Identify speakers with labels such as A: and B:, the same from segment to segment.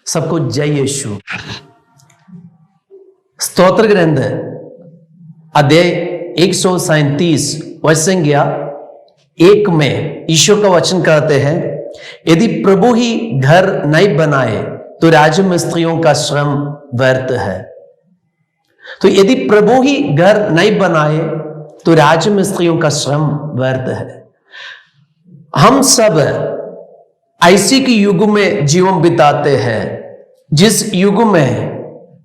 A: सबको जय यीशु। स्तोत्र ग्रंथ अध्याय 137 वचन संख्या 1 में ईश्वर का वचन कहते हैं, यदि प्रभु ही घर नहीं बनाए तो राजमिस्त्रियों का श्रम व्यर्थ है। तो यदि प्रभु ही घर नहीं बनाए तो राजमिस्त्रियों का श्रम व्यर्थ है। हम सब ऐसी के युग में जीवन बिताते हैं जिस युग में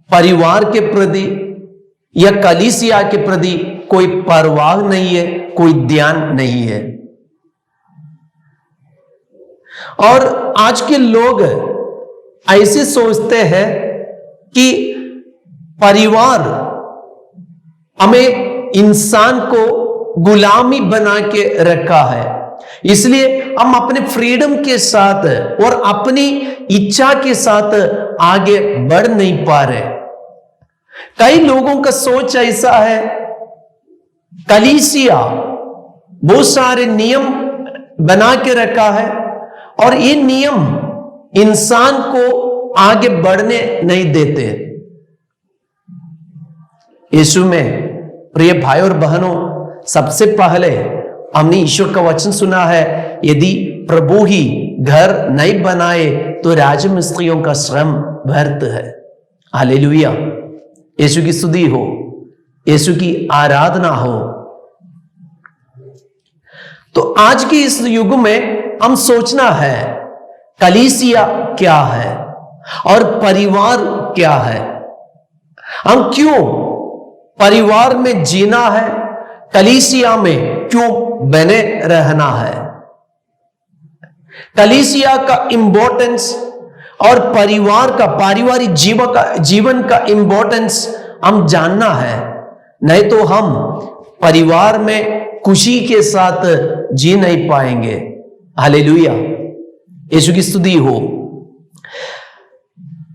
A: परिवार के प्रति या कलीसिया के प्रति कोई परवाह नहीं है, कोई ध्यान नहीं है। और आज के लोग ऐसे सोचते हैं कि परिवार हमें इंसान को गुलामी बना के रखा है, इसलिए हम अपने फ्रीडम के साथ और अपनी इच्छा के साथ आगे बढ़ नहीं पा रहे। कई लोगों का सोच ऐसा है, कलीसिया बहुत सारे नियम बना के रखा है और ये नियम इंसान को आगे बढ़ने नहीं देते। यीशु में प्रिय भाई और बहनों, सबसे पहले हमने ईश्वर का वचन सुना है, यदि प्रभु ही घर नहीं बनाए तो राजमिस्त्रियों का श्रम व्यर्थ है। हालेलुया, यीशु की स्तुति हो, यीशु की आराधना हो। तो आज के इस युग में हम सोचना है कलीसिया क्या है और परिवार क्या है। हम क्यों परिवार में जीना है, कलीसिया में क्यों बने रहना है। कलीसिया का इंपॉर्टेंस और परिवार का पारिवारिक जीवन का इंपॉर्टेंस हम जानना है, नहीं तो हम परिवार में खुशी के साथ जी नहीं पाएंगे। हालेलुया, यीशु की स्तुति हो।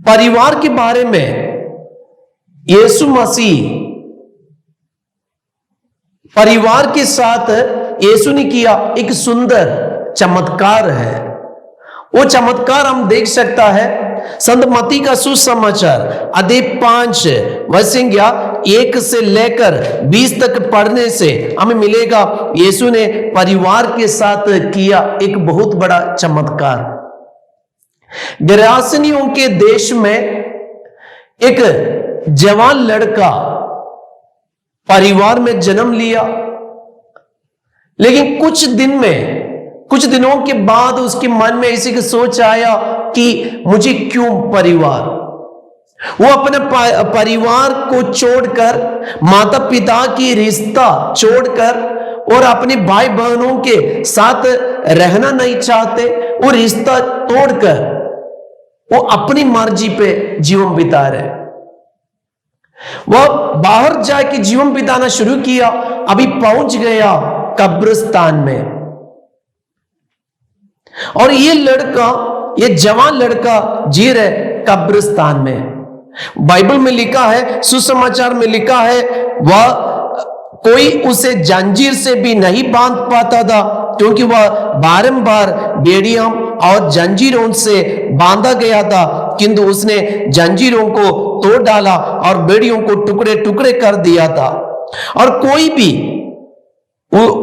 A: परिवार के बारे में यीशु मसीह परिवार के साथ यीशु ने किया एक सुंदर चमत्कार है। वो चमत्कार हम देख सकता है संत मत्ती का सुसमाचार अध्याय 5 वचन संख्या 1 से लेकर 20 तक पढ़ने से हमें मिलेगा यीशु ने परिवार के साथ किया एक बहुत बड़ा चमत्कार। गिरासनियों के देश में एक जवान लड़का परिवार में जन्म लिया, लेकिन कुछ दिनों के बाद उसके मन में ऐसी सोच आया कि मुझे क्यों परिवार। वो अपने परिवार को छोड़कर, माता पिता की रिश्ता छोड़कर और अपने भाई बहनों के साथ रहना नहीं चाहते, वो रिश्ता तोड़कर वो अपनी मर्जी पे जीवन बिता रहे। वह बाहर जाके जीवन बिताना शुरू किया, अभी पहुंच गया कब्रिस्तान में। और ये जवान लड़का जी रहे कब्रिस्तान में। बाइबल में लिखा है, सुसमाचार में लिखा है, वह कोई उसे जंजीर से भी नहीं बांध पाता था, क्योंकि वह बारंबार बेड़ियों और जंजीरों से बांधा गया था, किंतु उसने जंजीरों को तोड़ डाला और बेड़ियों को टुकड़े टुकड़े कर दिया था, और कोई भी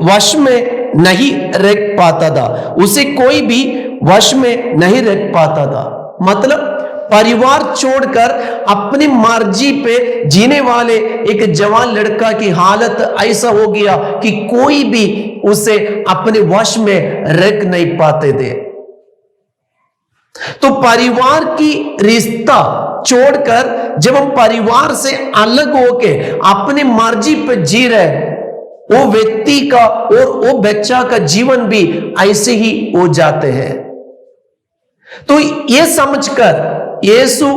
A: वश में नहीं रख पाता था, उसे कोई भी वश में नहीं रख पाता था। मतलब परिवार छोड़कर अपनी मर्जी पे जीने वाले एक जवान लड़का की हालत ऐसा हो गया कि कोई भी उसे अपने वश में रख नहीं पाते थे। तो परिवार की रिश्ता छोड़कर जब हम परिवार से अलग होके अपनी मर्जी पे जी रहे, वो व्यक्ति का और वो बच्चा का जीवन भी ऐसे ही हो जाते हैं। तो ये समझकर यीशु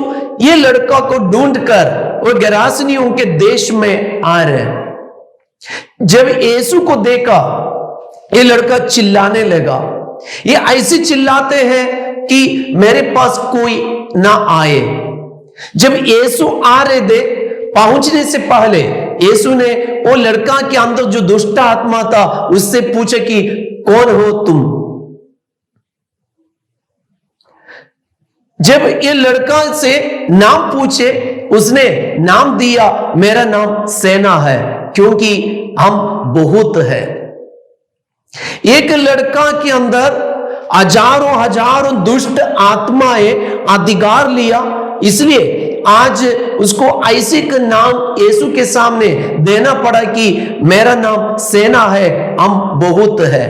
A: ये लड़का को ढूंढकर वो गिरासनियों के देश में आ रहे। जब यीशु को देखा, ये लड़का चिल्लाने लगा। ये ऐसे चिल्लाते हैं कि मेरे पास कोई ना आए। जब यीशु आ रहे थे, पहुंचने से पहले यीशु ने वो लड़का के अंदर जो दुष्ट आत्मा था उससे पूछा कि कौन हो तुम। जब ये लड़का से नाम पूछे, उसने नाम दिया, मेरा नाम सेना है, क्योंकि हम बहुत है। एक लड़का के अंदर हजारों हजारों दुष्ट आत्माएं अधिकार लिया, इसलिए आज उसको ऐसे का नाम यीशु के सामने देना पड़ा कि मेरा नाम सेना है, हम बहुत है।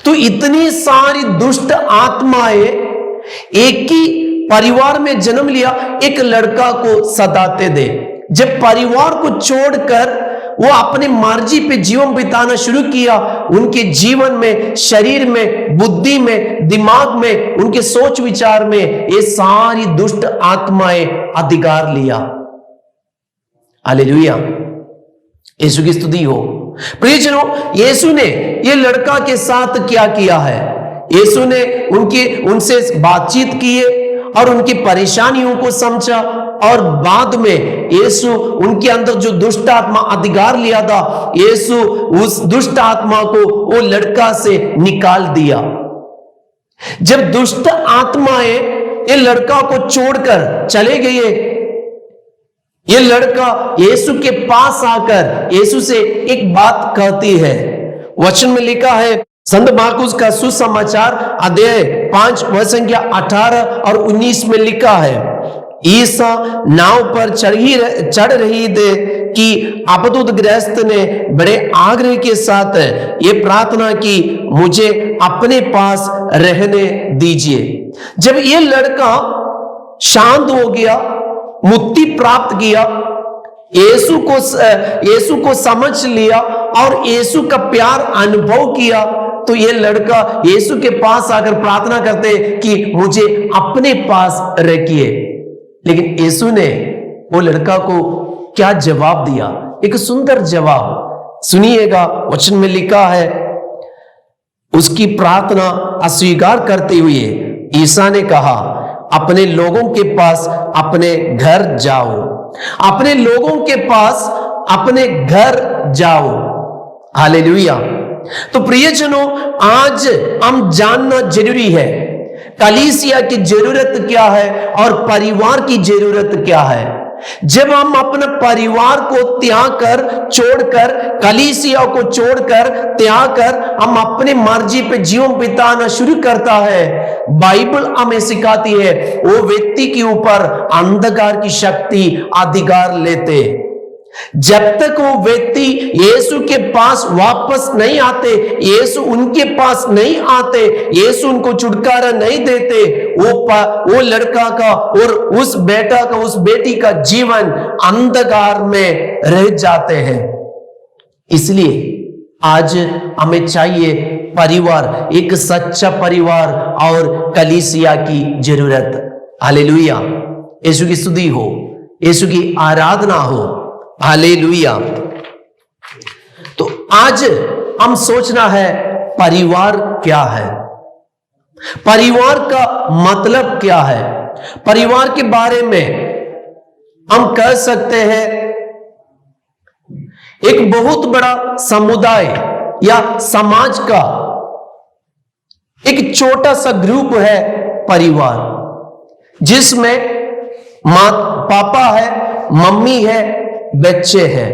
A: तो इतनी सारी दुष्ट आत्माएं एक ही परिवार में जन्म लिया, एक लड़का को सताते थे। जब परिवार को छोड़कर वो अपने मर्जी पे जीवन बिताना शुरू किया, उनके जीवन में, शरीर में, बुद्धि में, दिमाग में, उनके सोच विचार में ये सारी दुष्ट आत्माएं अधिकार लिया। हालेलुया, यीशु की स्तुति हो। प्रियजनों, यीशु ने ये लड़का के साथ क्या किया है? यीशु ने उनसे बातचीत किए और उनकी परेशानियों को समझा, और बाद में यीशु उनके अंदर जो दुष्ट आत्मा अधिकार लिया था, यीशु उस दुष्ट आत्मा को वो लड़का से निकाल दिया। जब दुष्ट आत्माएं ये लड़का को छोड़कर चले गए, ये लड़का यीशु के पास आकर यीशु से एक बात कहती है। वचन में लिखा है, संत मार्कुस का सुसमाचार अध्याय 5 वचन 18 और 19 में लिखा है, ईसा नाव पर चढ़ रही थे कि आपदग्रस्त ने बड़े आग्रह के साथ ये प्रार्थना की, मुझे अपने पास रहने दीजिए। जब ये लड़का शांत हो गया, मुक्ति प्राप्त किया, यीशु को समझ लिया और यीशु का प्यार अनुभव किया, तो ये लड़का यीशु के पास आकर प्रार्थना करते कि मुझे अपने पास रखिए। लेकिन यीशु ने वो लड़का को क्या जवाब दिया? एक सुंदर जवाब सुनिएगा। वचन में लिखा है, उसकी प्रार्थना अस्वीकार करते हुए ईसा ने कहा, अपने लोगों के पास अपने घर जाओ, अपने लोगों के पास अपने घर जाओ। हालेलुया। तो प्रियजनों, आज हम जानना जरूरी है कलीसिया की जरूरत क्या है और परिवार की जरूरत क्या है। जब हम अपने परिवार को त्याग कर, छोड़कर, कलीसिया को छोड़कर, त्याग कर हम अपनी मर्जी पे जीवन बिताना शुरू करता है, बाइबल हमें सिखाती है वो व्यक्ति के ऊपर अंधकार की शक्ति अधिकार लेते। जब तक वो व्यक्ति यीशु के पास वापस नहीं आते, यीशु उनके पास नहीं आते, यीशु उनको छुटकारा नहीं देते, वो लड़का का और उस बेटा का, उस बेटी का जीवन अंधकार में रह जाते हैं। इसलिए आज हमें चाहिए परिवार, एक सच्चा परिवार और कलीसिया की जरूरत। हालेलुया, यीशु की स्तुति हो, यीशु की आराधना हो। हालेलुया। तो आज हम सोचना है परिवार क्या है, परिवार का मतलब क्या है। परिवार के बारे में हम कह सकते हैं एक बहुत बड़ा समुदाय या समाज का एक छोटा सा ग्रुप है परिवार, जिसमें पापा है, मम्मी है, बच्चे हैं।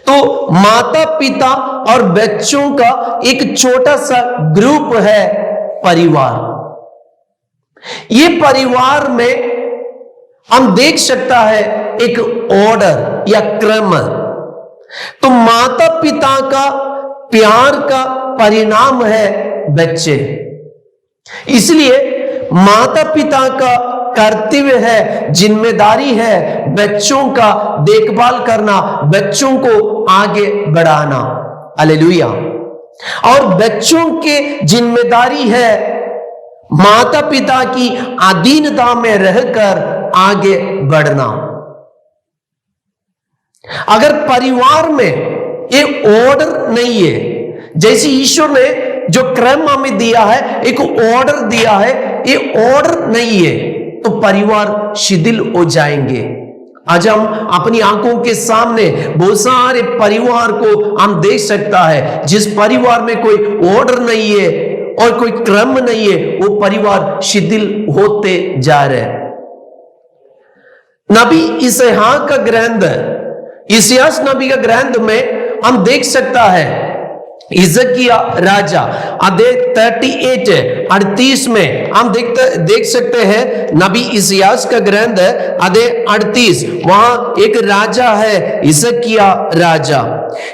A: तो माता पिता और बच्चों का एक छोटा सा ग्रुप है परिवार। ये परिवार में हम देख सकता है एक ऑर्डर या क्रम। तो माता पिता का प्यार का परिणाम है बच्चे। इसलिए माता पिता का कर्तव्य है, जिम्मेदारी है बच्चों का देखभाल करना, बच्चों को आगे बढ़ाना। हालेलुया। और बच्चों के जिम्मेदारी है माता पिता की अधीनता में रहकर आगे बढ़ना। अगर परिवार में ये ऑर्डर नहीं है, जैसे ईश्वर ने जो क्रम हमें दिया है, एक ऑर्डर दिया है, ये ऑर्डर नहीं है तो परिवार शिथिल हो जाएंगे। आज हम अपनी आंखों के सामने बहुत सारे परिवार को हम देख सकता है, जिस परिवार में कोई ऑर्डर नहीं है और कोई क्रम नहीं है, वो परिवार शिथिल होते जा रहे हैं। नबी इसहाक का ग्रंथ, इसियास नबी का ग्रंथ में हम देख सकता है हिजकिया राजा अध्याय 38 में हम देख सकते हैं नबी इसियास का ग्रंथ अध्याय 38, वहां एक राजा है हिजकिया राजा।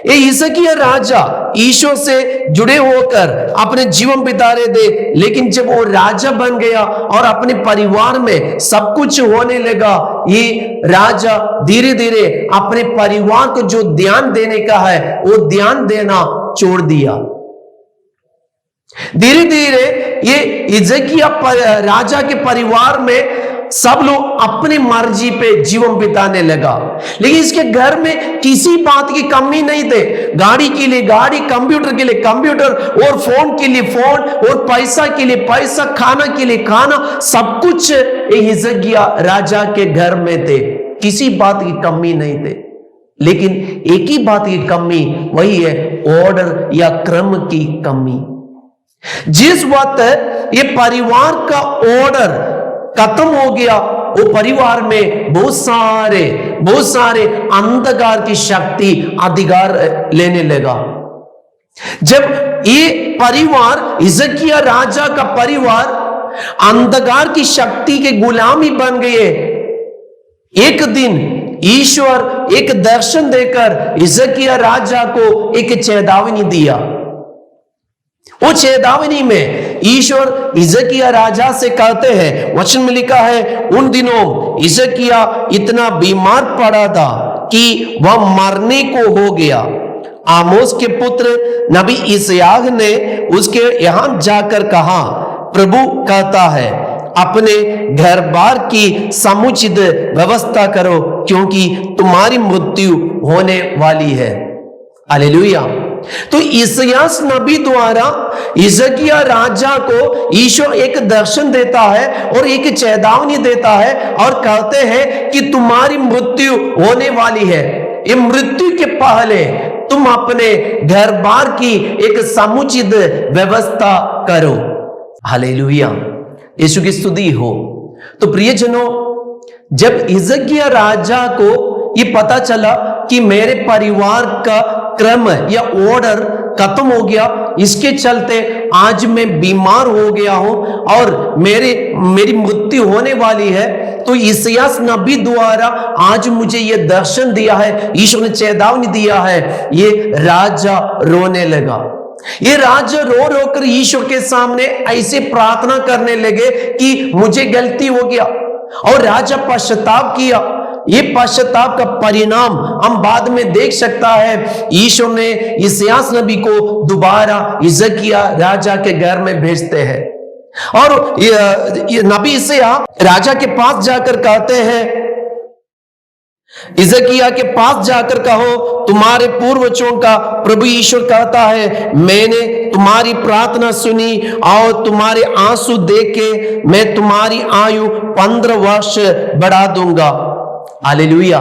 A: ये हिजकिया राजा ईश्वर से जुड़े होकर अपने जीवन बिता रहे थे, लेकिन जब वो राजा बन गया और अपने परिवार में सब कुछ होने लगा, ये राजा धीरे धीरे अपने परिवार को जो ध्यान देने का है वो ध्यान देना छोड़ दिया। धीरे धीरे ये हिजकिया राजा के परिवार में सब लोग अपनी मर्जी पे जीवन बिताने लगा, लेकिन इसके घर में किसी बात की कमी नहीं थे। गाड़ी के लिए गाड़ी, कंप्यूटर के लिए कंप्यूटर, और फोन के लिए फोन, और पैसा के लिए पैसा, खाना के लिए खाना, सब कुछ हिजकिया राजा के घर में थे। किसी बात की कमी नहीं थे, लेकिन एक ही बात की कमी, वही है ऑर्डर या क्रम की कमी। जिस वक्त ये परिवार का ऑर्डर खत्म हो गया, वो परिवार में बहुत सारे अंधकार की शक्ति अधिकार लेने लगा। जब ये परिवार, हिजकिया राजा का परिवार अंधकार की शक्ति के गुलामी बन गए, एक दिन ईश्वर एक दर्शन देकर हिजकिया राजा को एक चेतावनी दिया। वो चेतावनी में ईश्वर हिजकिया राजा से कहते हैं, वचन में लिखा है, उन दिनों हिजकिया इतना बीमार पड़ा था कि वह मरने को हो गया। आमोस के पुत्र नबी इस्याह ने उसके यहां जाकर कहा, प्रभु कहता है, अपने घर बार की समुचित व्यवस्था करो, क्योंकि तुम्हारी मृत्यु होने वाली है। हालेलुया। तो इस्यास नबी द्वारा हिजकिया राजा को ईश्वर एक दर्शन देता है और एक चेतावनी देता है और कहते हैं कि तुम्हारी मृत्यु होने वाली है। ये मृत्यु के पहले तुम अपने घर बार की एक समुचित व्यवस्था करो। हालेलुया, यीशु की स्तुति हो। तो प्रियजनों, जब हिजकिया राजा को ये पता चला कि मेरे परिवार का क्रम या ऑर्डर खत्म हो गया, इसके चलते आज मैं बीमार हो गया हूं और मेरी मृत्यु होने वाली है, तो इस्यास नबी द्वारा आज मुझे यह दर्शन दिया है, ईश्वर ने चेतावनी दिया है। ये राजा रोने लगा। ये राजा रो रो कर ईश्वर के सामने ऐसे प्रार्थना करने लगे कि मुझे गलती हो गया, और राजा पश्चाताप किया। ये पश्चाताप का परिणाम हम बाद में देख सकता है। ईश्वर ने इस्यास नबी को दोबारा हिजकिया राजा के घर में भेजते हैं, और ये नबी इस्याह राजा के पास जाकर कहते हैं, हिजकिया के पास जाकर कहो, तुम्हारे पूर्वजों का प्रभु ईश्वर कहता है, मैंने तुम्हारी प्रार्थना सुनी और तुम्हारे आंसू देख के मैं तुम्हारी आयु 15 वर्ष बढ़ा दूंगा। हालेलुया।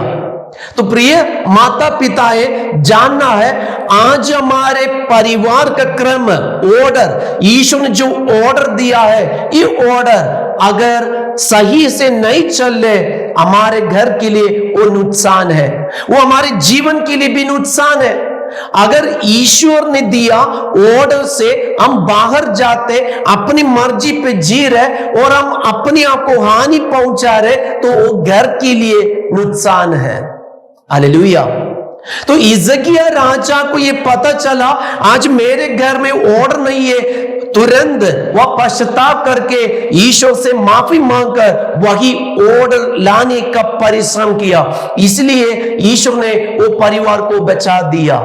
A: तो प्रिय माता पिताएं, जानना है आज हमारे परिवार का क्रम, ऑर्डर, ईश्वर ने जो ऑर्डर दिया है, ये ऑर्डर अगर सही से नहीं चले, हमारे घर के लिए वो नुकसान है, वो हमारे जीवन के लिए भी नुकसान है। अगर ईश्वर ने दिया ऑर्डर से हम बाहर जाते, अपनी मर्जी पे जी रहे और हम अपने आप को हानि पहुंचा रहे, तो वो घर के लिए नुकसान है। हालेलुया। तो हिजकिया राजा को ये पता चला, आज मेरे घर में ऑर्डर नहीं है, तुरंत वह पश्चाताप करके ईश्वर से माफी मांगकर वही ऑर्डर लाने का परिश्रम किया, इसलिए ईश्वर ने वो परिवार को बचा दिया।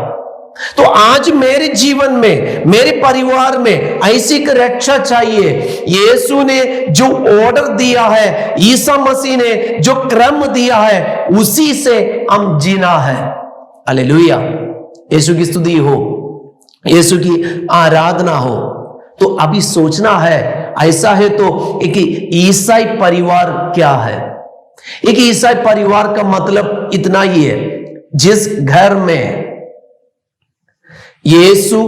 A: तो आज मेरे जीवन में, मेरे परिवार में ऐसी एक रक्षा चाहिए। यीशु ने जो ऑर्डर दिया है, ईसा मसीह ने जो क्रम दिया है, उसी से हम जीना है। हालेलुया। यीशु की स्तुति हो, यीशु की आराधना हो। तो अभी सोचना है, ऐसा है तो एक ईसाई परिवार क्या है? एक ईसाई परिवार का मतलब इतना ही है, जिस घर में यीशु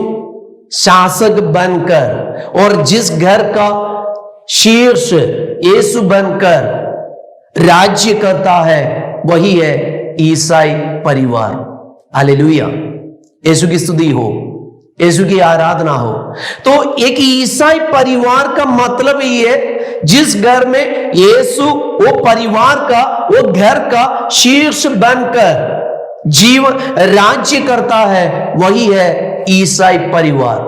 A: शासक बनकर और जिस घर का शीर्ष यीशु बनकर राज्य करता है, वही है ईसाई परिवार। हालेलुया, यीशु की स्तुति हो, यीशु की आराधना हो। तो एक ईसाई परिवार का मतलब ये है जिस घर में यीशु वो परिवार का, वो घर का शीर्ष बनकर जीवन राज्य करता है, वही है ईसाई परिवार।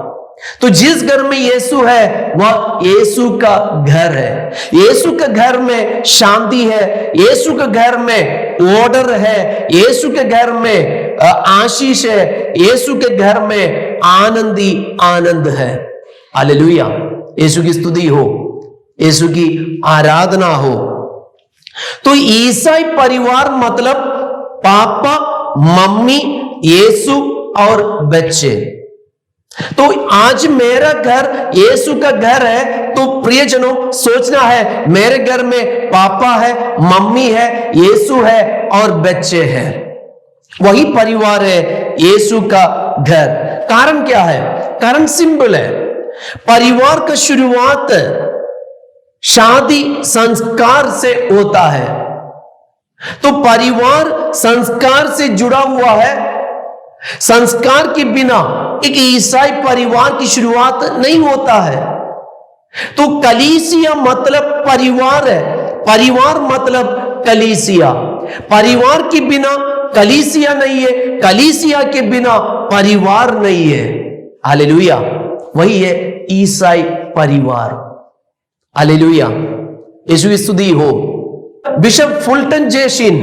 A: तो जिस घर में यीशु है वह यीशु का घर है। यीशु के घर में शांति है, यीशु के घर में ऑर्डर है, यीशु के घर में आशीष है, यीशु के घर में आनंद ही आनंद है। हालेलुया, यीशु की स्तुति हो, यीशु की आराधना हो। तो ईसाई परिवार मतलब पापा, मम्मी, यीशु और बच्चे। तो आज मेरा घर यीशु का घर है, तो प्रियजनों सोचना है मेरे घर में पापा है, मम्मी है, यीशु है और बच्चे हैं। वही परिवार है यीशु का घर। कारण क्या है? कारण सिंपल है। परिवार का शुरुआत शादी संस्कार से होता है। तो परिवार संस्कार से जुड़ा हुआ है। संस्कार के बिना एक ईसाई परिवार की शुरुआत नहीं होता है। तो कलीसिया मतलब परिवार है, परिवार मतलब कलीसिया। परिवार के बिना कलीसिया नहीं है, कलीसिया के बिना परिवार नहीं है। हालेलुया, वही है ईसाई परिवार। हालेलुया, यीशु की स्तुति हो। बिशप फुल्टन जे शिन,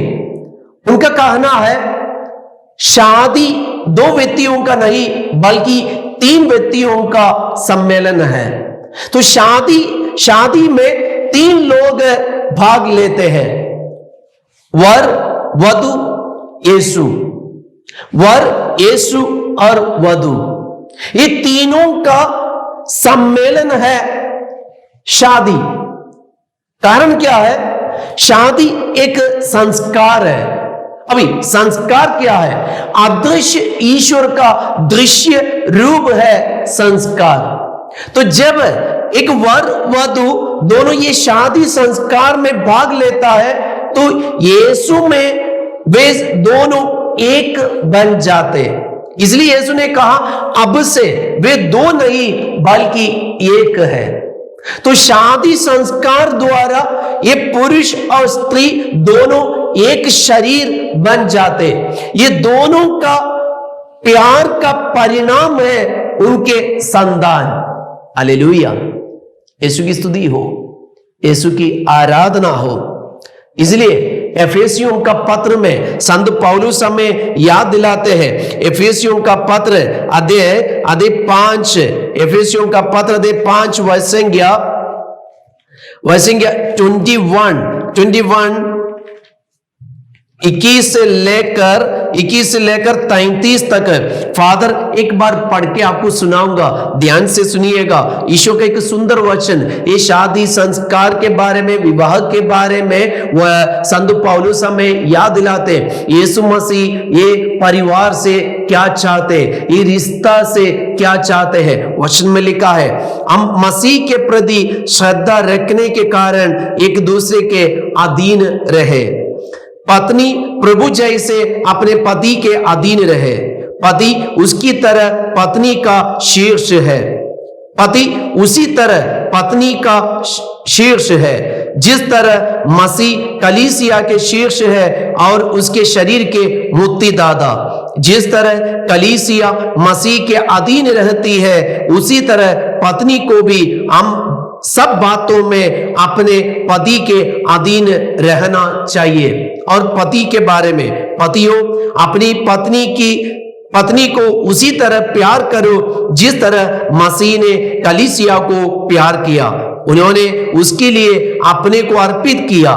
A: उनका कहना है शादी दो व्यक्तियों का नहीं बल्कि तीन व्यक्तियों का सम्मेलन है। तो शादी में तीन लोग भाग लेते हैं, वर, वधू, यीशु। वर, यीशु और वधू, ये तीनों का सम्मेलन है शादी। कारण क्या है? शादी एक संस्कार है। अभी संस्कार क्या है? अदृश्य ईश्वर का दृश्य रूप है संस्कार। तो जब एक वर वधू दोनों ये शादी संस्कार में भाग लेता है, तो यीशु में वे दोनों एक बन जाते। इसलिए यीशु ने कहा अब से वे दो नहीं बल्कि एक है। तो शादी संस्कार द्वारा ये पुरुष और स्त्री दोनों एक शरीर बन जाते। ये दोनों का प्यार का परिणाम है उनके संतान। हालेलुया, यीशु की स्तुति हो, यीशु की आराधना हो। इसलिए एफेसियों का पत्र में संत पौलुस हमें याद दिलाते हैं। एफेसियों का पत्र अध्याय 5, एफेसियों का पत्र अध्याय 5 वचनसंख्या 21 से लेकर 33 तक। फादर एक बार पढ़ के आपको सुनाऊंगा, ध्यान से सुनिएगा। ईशो का एक सुंदर वचन, ये शादी संस्कार के बारे में, विवाह के बारे में वह संत पौलुस हमें याद दिलाते। यीशु मसीह ये परिवार से क्या चाहते, ये रिश्ता से क्या चाहते हैं। वचन में लिखा है हम मसीह के प्रति श्रद्धा रखने के कारण एक दूसरे के अधीन रहे। पत्नी प्रभु जैसे अपने पति के अधीन रहे। पति उसकी तरह पत्नी का शीर्ष है, पति उसी तरह पत्नी का शीर्ष है। जिस तरह मसीह कलीसिया के शीर्ष है और उसके शरीर के मुक्तिदाता, जिस तरह कलीसिया मसीह के अधीन रहती है, उसी तरह पत्नी को भी हम सब बातों में अपने पति के अधीन रहना चाहिए। और पति के बारे में, पतियों अपनी पत्नी को उसी तरह प्यार करो जिस तरह मसीह ने कलीसिया को प्यार किया। उन्होंने उसके लिए अपने को अर्पित किया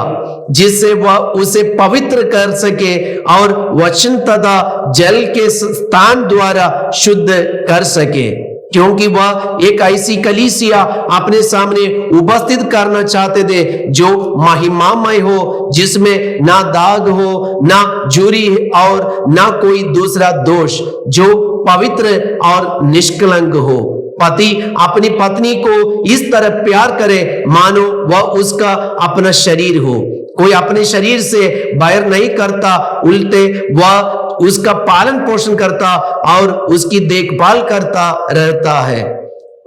A: जिससे वह उसे पवित्र कर सके और वचन तथा जल के स्थान द्वारा शुद्ध कर सके। क्योंकि वह एक ऐसी कलीसिया अपने सामने उपस्थित करना चाहते थे जो महिमामय हो, जिसमें ना दाग हो, ना झुर्री और ना कोई दूसरा दोष, जो पवित्र और निष्कलंक हो। पति अपनी पत्नी को इस तरह प्यार करे मानो वह उसका अपना शरीर हो। कोई अपने शरीर से बैर नहीं करता, उल्टे वह उसका पालन पोषण करता और उसकी देखभाल करता रहता है।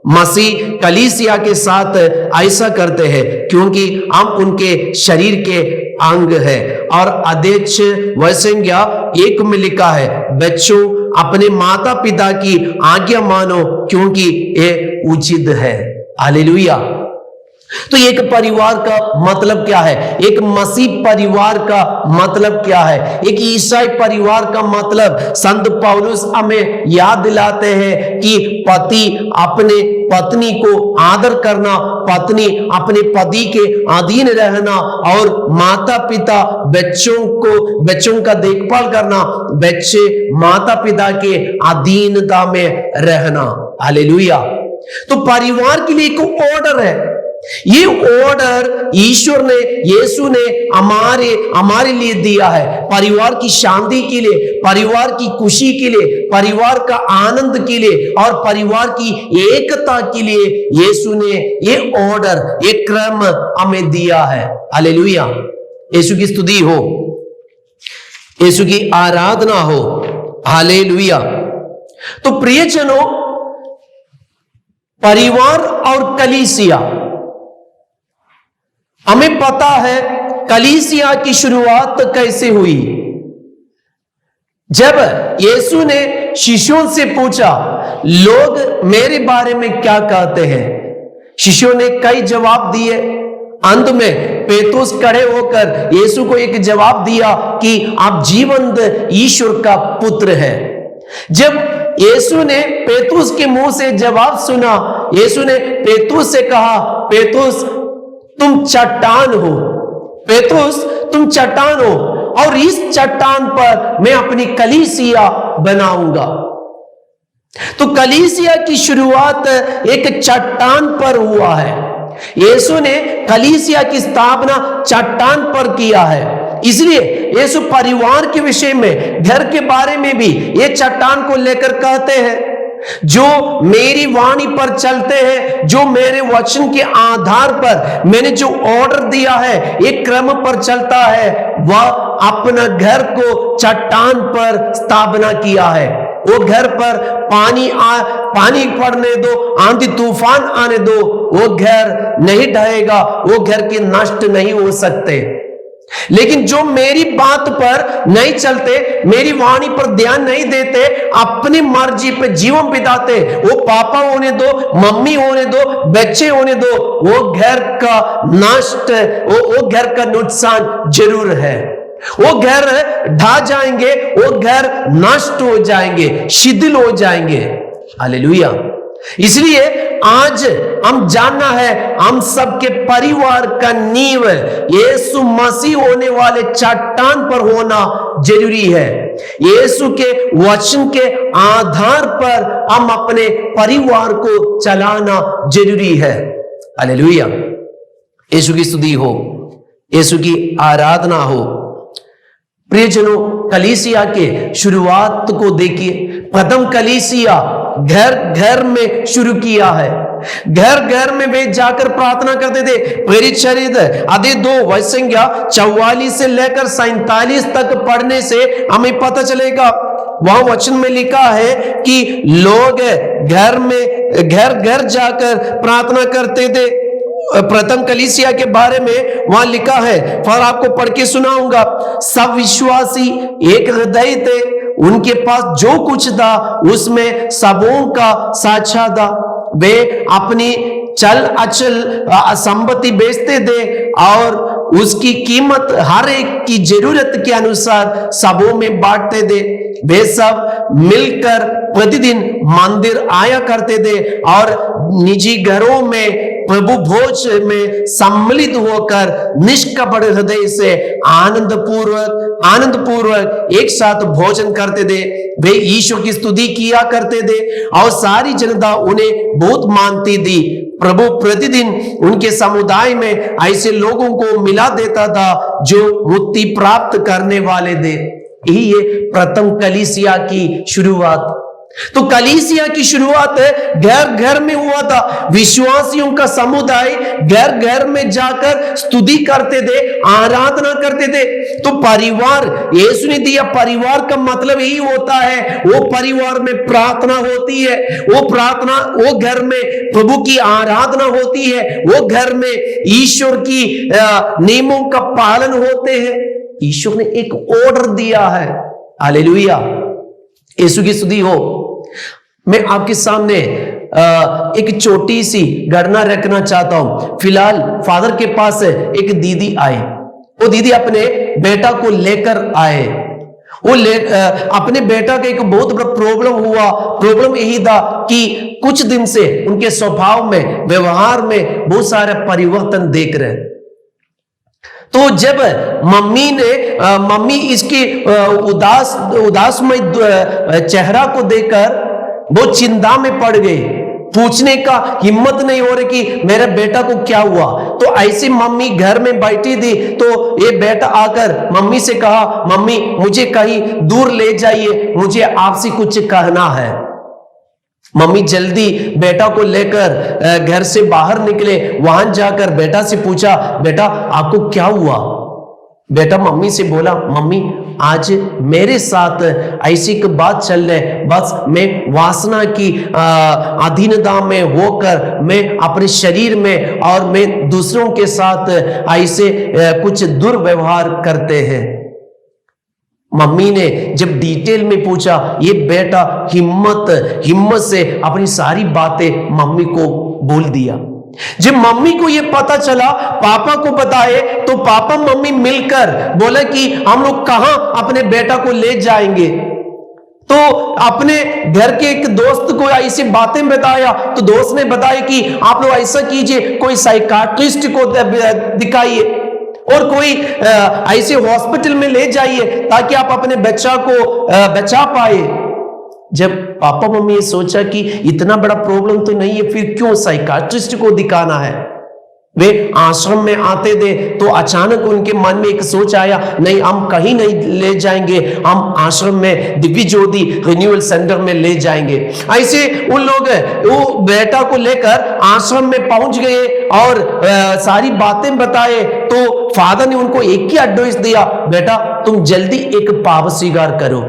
A: मसीह कलीसिया के साथ ऐसा करते हैं क्योंकि हम उनके शरीर के अंग है। और अध्यक्ष वैसंज्ञा 1 में लिखा है, बच्चों अपने माता पिता की आज्ञा मानो क्योंकि ये उचित है। हालेलुया। तो एक परिवार का मतलब क्या है? एक मसीह परिवार का मतलब क्या है? एक ईसाई परिवार का मतलब संत पौलुस हमें याद दिलाते हैं कि पति अपने पत्नी को आदर करना, पत्नी अपने पति के अधीन रहना और माता पिता बच्चों का देखभाल करना, बच्चे माता पिता के अधीनता में रहना। हालेलुया। तो परिवार के लिए एक ऑर्डर है। ये ऑर्डर ईश्वर ने, यीशु ने हमारे लिए दिया है। परिवार की शांति के लिए, परिवार की खुशी के लिए, परिवार का आनंद के लिए और परिवार की एकता के लिए यीशु ने ये ऑर्डर, ये क्रम हमें दिया है। हालेलुया। यीशु की स्तुति हो, यीशु की आराधना हो। हालेलुया। तो प्रियजनों, परिवार और कलीसिया, हमें पता है कलीसिया की शुरुआत कैसे हुई। जब यीशु ने शिष्यों से पूछा, लोग मेरे बारे में क्या कहते हैं? शिष्यों ने कई जवाब दिए। अंत में पेतुस खड़े होकर यीशु को एक जवाब दिया कि आप जीवंत ईश्वर का पुत्र है। जब यीशु ने पेतुस के मुंह से जवाब सुना, यीशु ने पेतुस से कहा, पेतुस तुम चट्टान हो, पेतुस तुम चट्टान हो और इस चट्टान पर मैं अपनी कलीसिया बनाऊंगा। तो कलीसिया की शुरुआत एक चट्टान पर हुआ है। यीशु ने कलीसिया की स्थापना चट्टान पर किया है। इसलिए यीशु परिवार के विषय में, घर के बारे में भी ये चट्टान को लेकर कहते हैं, जो मेरी वाणी पर चलते हैं, जो मेरे वचन के आधार पर मैंने जो ऑर्डर दिया है, एक क्रम पर चलता है, वह अपना घर को चट्टान पर स्थापना किया है। वो घर पर पानी पड़ने दो, आंधी तूफान आने दो, वो घर नहीं ढहेगा, वो घर के नष्ट नहीं हो सकते। लेकिन जो मेरी बात पर नहीं चलते, मेरी वाणी पर ध्यान नहीं देते, अपनी मर्जी पे जीवन बिताते, वो पापा होने दो, मम्मी होने दो, बच्चे होने दो, वो घर का नष्ट, वो घर का नुकसान जरूर है। वो घर ढा जाएंगे, वो घर नष्ट हो जाएंगे, शिथिल हो जाएंगे। हालेलुया। इसलिए आज हम जानना है, हम सबके परिवार का नींव यीशु मसीह होने वाले चट्टान पर होना जरूरी है। यीशु के वचन के आधार पर हम अपने परिवार को चलाना जरूरी है। हालेलुया। यीशु की स्तुति हो, यीशु की आराधना हो। प्रियजनों, कलीसिया के शुरुआत को देखिए। प्रथम कलीसिया घर घर में शुरू किया है। घर घर में वे जाकर प्रार्थना करते थे। प्रेरित चरित्र अध्याय 2 वचन 44 से लेकर 47 तक पढ़ने से हमें पता चलेगा। वहां वचन में लिखा है कि लोग घर घर जाकर प्रार्थना करते थे। प्रथम कलीसिया के बारे में वहां लिखा है, और आपको पढ़ के सुनाऊंगा। सब विश्वासी एक हृदय थे, उनके पास जो कुछ था उसमें सबों का साझा था। वे अपनी चल अचल संपत्ति बेचते थे और उसकी कीमत हर एक की जरूरत के अनुसार सबों में बांटते थे। वे सब मिलकर प्रतिदिन मंदिर आया करते थे और निजी घरों में प्रभु भोज में सम्मिलित होकर निष्कपट हृदय से आनंद पूर्वक एक साथ भोजन करते थे। वे ईश्वर की स्तुति किया करते थे और सारी जनता उन्हें बहुत मानती थी। प्रभु प्रतिदिन उनके समुदाय में ऐसे लोगों को मिला देता था जो मुक्ति प्राप्त करने वाले थे। यही ये प्रथम कलीसिया की शुरुआत। तो कलीसिया की शुरुआत घर घर में हुआ था। विश्वासियों का समुदाय घर घर में जाकर स्तुति करते थे, आराधना करते थे। तो परिवार यीशु ने दिया, परिवार का मतलब यही होता है, वो परिवार में प्रार्थना होती है, वो घर में प्रभु की आराधना होती है, वो घर में ईश्वर की नियमों का पालन होते हैं। ईश्वर ने एक ऑर्डर दिया है। हालेलुया, यीशु की स्तुति हो। मैं आपके सामने एक छोटी सी घटना रखना चाहता हूं। फिलहाल फादर के पास एक दीदी आए। वो दीदी अपने बेटा को लेकर आए। अपने बेटा का एक बहुत बड़ा प्रॉब्लम हुआ। प्रॉब्लम यही था कि कुछ दिन से उनके स्वभाव में, व्यवहार में बहुत सारे परिवर्तन देख रहे। तो जब मम्मी इसके उदासमय चेहरा को देखकर बहुत चिंता में पड़ गई। पूछने का हिम्मत नहीं हो रही कि मेरे बेटा को क्या हुआ। तो ऐसी मम्मी घर में बैठी थी तो ये बेटा आकर मम्मी से कहा, मम्मी मुझे कहीं दूर ले जाइए, मुझे आपसे कुछ कहना है। मम्मी जल्दी बेटा को लेकर घर से बाहर निकले। वहां जाकर बेटा से पूछा, बेटा आपको क्या हुआ। बेटा मम्मी से बोला, मम्मी आज मेरे साथ ऐसी एक बात चल रही, बस मैं वासना की अधीनता में होकर मैं अपने शरीर में और मैं दूसरों के साथ ऐसे कुछ दुर्व्यवहार करते हैं। मम्मी ने जब डिटेल में पूछा, ये बेटा हिम्मत से अपनी सारी बातें मम्मी को बोल दिया। जब मम्मी को ये पता चला, पापा को बताए, तो पापा मम्मी मिलकर बोले कि हम लोग कहां अपने बेटा को ले जाएंगे। तो अपने घर के एक दोस्त को ऐसी बातें बताया। तो दोस्त ने बताया कि आप लोग ऐसा कीजिए, कोई साइकाट्रिस्ट को दिखाइए और कोई ऐसे हॉस्पिटल में ले जाइए ताकि आप अपने बच्चा को बचा पाए। जब पापा मम्मी ये सोचा कि इतना बड़ा प्रॉब्लम तो नहीं है, फिर क्यों साइकाट्रिस्ट को दिखाना है। वे आश्रम में आते थे तो अचानक उनके मन में एक सोच आया, नहीं हम कहीं नहीं ले जाएंगे, हम आश्रम में दिव्य ज्योति रिन्यूअल सेंटर में ले जाएंगे। ऐसे उन लोग वो बेटा को लेकर आश्रम में पहुंच गए और सारी बातें बताए। तो फादर ने उनको एक ही एडवाइस दिया, बेटा तुम जल्दी एक पाप स्वीकार करो।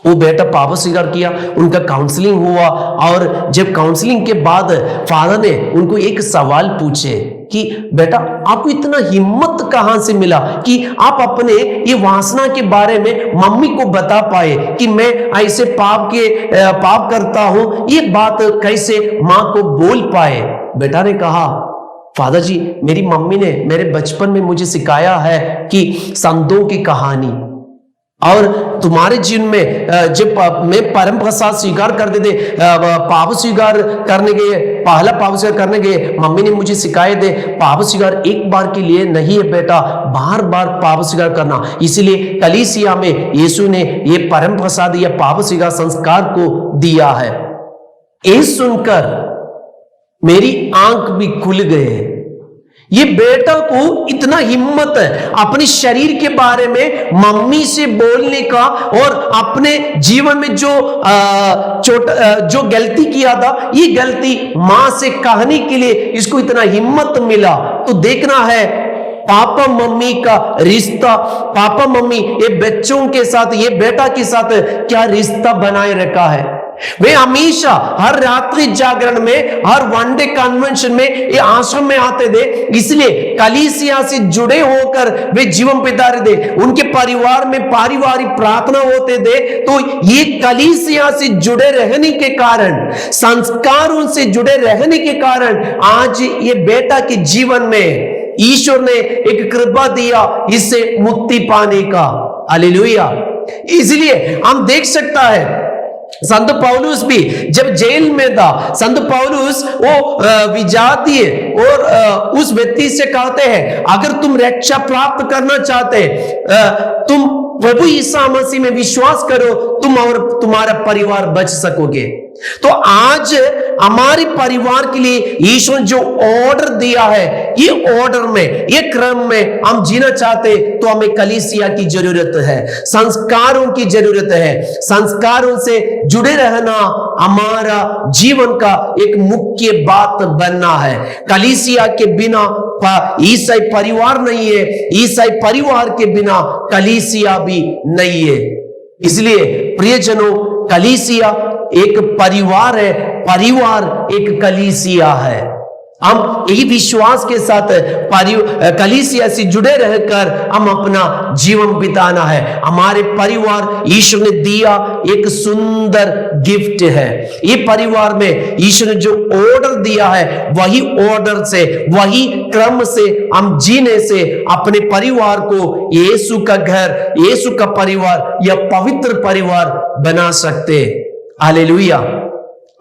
A: वो बेटा पाप स्वीकार किया। उनका काउंसलिंग हुआ और जब काउंसलिंग के बाद फादर ने उनको एक सवाल पूछे कि बेटा आपको इतना हिम्मत कहां से मिला कि आप अपने ये वासना के बारे में मम्मी को बता पाए कि मैं ऐसे पाप करता हूं, ये बात कैसे मां को बोल पाए। बेटा ने कहा, फादर जी मेरी मम्मी ने मेरे बचपन में मुझे सिखाया है कि संतों की कहानी, और तुम्हारे जीवन में जब मैं परम प्रसाद स्वीकार करते थे, पाप स्वीकार करने के पहला पाप स्वीकार करने के मम्मी ने मुझे सिखाए थे, पाप स्वीकार एक बार के लिए नहीं है बेटा, बार बार पाप स्वीकार करना। इसीलिए कलीसिया में यीशु ने ये परम प्रसाद या पाप स्वीकार संस्कार को दिया है। ये सुनकर मेरी आंख भी खुल गए। ये बेटा को इतना हिम्मत है अपने शरीर के बारे में मम्मी से बोलने का, और अपने जीवन में जो गलती किया था, ये गलती मां से कहने के लिए इसको इतना हिम्मत मिला। तो देखना है पापा मम्मी का रिश्ता, पापा मम्मी ये बच्चों के साथ, ये बेटा के साथ क्या रिश्ता बनाए रखा है। वे हमेशा हर रात्रि जागरण में, हर वनडे कन्वेंशन में ये आश्रम में आते थे, इसलिए कलीसिया से जुड़े होकर वे जीवन बिता रहे थे। उनके परिवार में पारिवारिक प्रार्थना होते थे। तो ये कलीसिया से जुड़े रहने के कारण, संस्कारों से जुड़े रहने के कारण आज ये बेटा के जीवन में ईश्वर ने एक कृपा दिया इससे मुक्ति पाने का। हालेलुया। इसलिए हम देख सकता है संत पौलुस भी जब जेल में था, संत पौलुस वो विजातीय और उस व्यक्ति से कहते हैं, अगर तुम रक्षा प्राप्त करना चाहते, तुम प्रभु ईसा मसीह में विश्वास करो, तुम और तुम्हारा परिवार बच सकोगे। तो आज हमारे परिवार के लिए ईश्वर जो ऑर्डर दिया है, ये ऑर्डर में, ये क्रम में हम जीना चाहते तो हमें कलीसिया की जरूरत है, संस्कारों की जरूरत है। संस्कारों से जुड़े रहना हमारा जीवन का एक मुख्य बात बनना है। कलीसिया के बिना ईसाई परिवार नहीं है, ईसाई परिवार के बिना कलीसिया भी नहीं है। इसलिए प्रियजनों, कलीसिया एक परिवार है, परिवार एक कलीसिया है। हम यही विश्वास के साथ कलीसिया से जुड़े रहकर हम अपना जीवन बिताना है। हमारे परिवार ईश्वर ने दिया एक सुंदर गिफ्ट है। ये परिवार में ईश्वर ने जो ऑर्डर दिया है, वही ऑर्डर से, वही क्रम से हम जीने से अपने परिवार को यीशु का घर, यीशु का परिवार या पवित्र परिवार बना सकते। हालेलुया।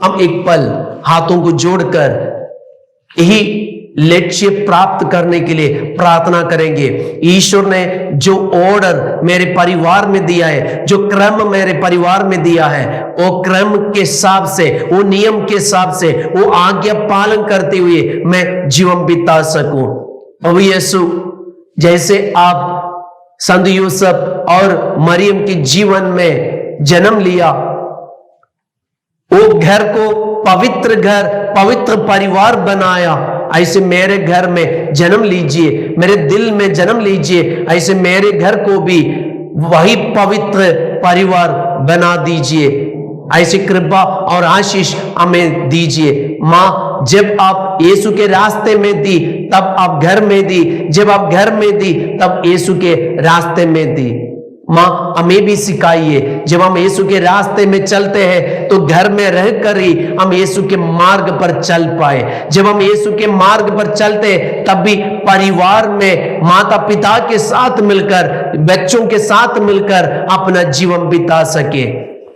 A: हम एक पल हाथों को जोड़कर यही लक्ष्य प्राप्त करने के लिए प्रार्थना करेंगे। ईश्वर ने जो ऑर्डर मेरे परिवार में दिया है, जो क्रम मेरे परिवार में दिया है, वो क्रम के हिसाब से, वो नियम के हिसाब से, वो आज्ञा पालन करते हुए मैं जीवन बिता सकूं। प्रभु यीशु, जैसे आप संत यूसुफ और मरियम के जीवन में जन्म लिया, वो घर को पवित्र घर, पवित्र परिवार बनाया, ऐसे मेरे घर में जन्म लीजिए, मेरे दिल में जन्म लीजिए। ऐसे मेरे घर को भी वही पवित्र परिवार बना दीजिए। ऐसी कृपा और आशीष हमें दीजिए। माँ, जब आप यीशु के रास्ते में दी, तब आप घर में दी, जब आप घर में दी, तब यीशु के रास्ते में दी। माँ, हमें भी सिखाइए, जब हम यीशु के रास्ते में चलते हैं तो घर में रहकर ही हम यीशु के मार्ग पर चल पाए। जब हम यीशु के मार्ग पर चलते तब भी परिवार में माता पिता के साथ मिलकर, बच्चों के साथ मिलकर अपना जीवन बिता सके।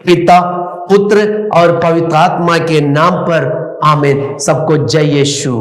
A: पिता, पुत्र और पवित्र आत्मा के नाम पर आमीन। सबको जय यीशु।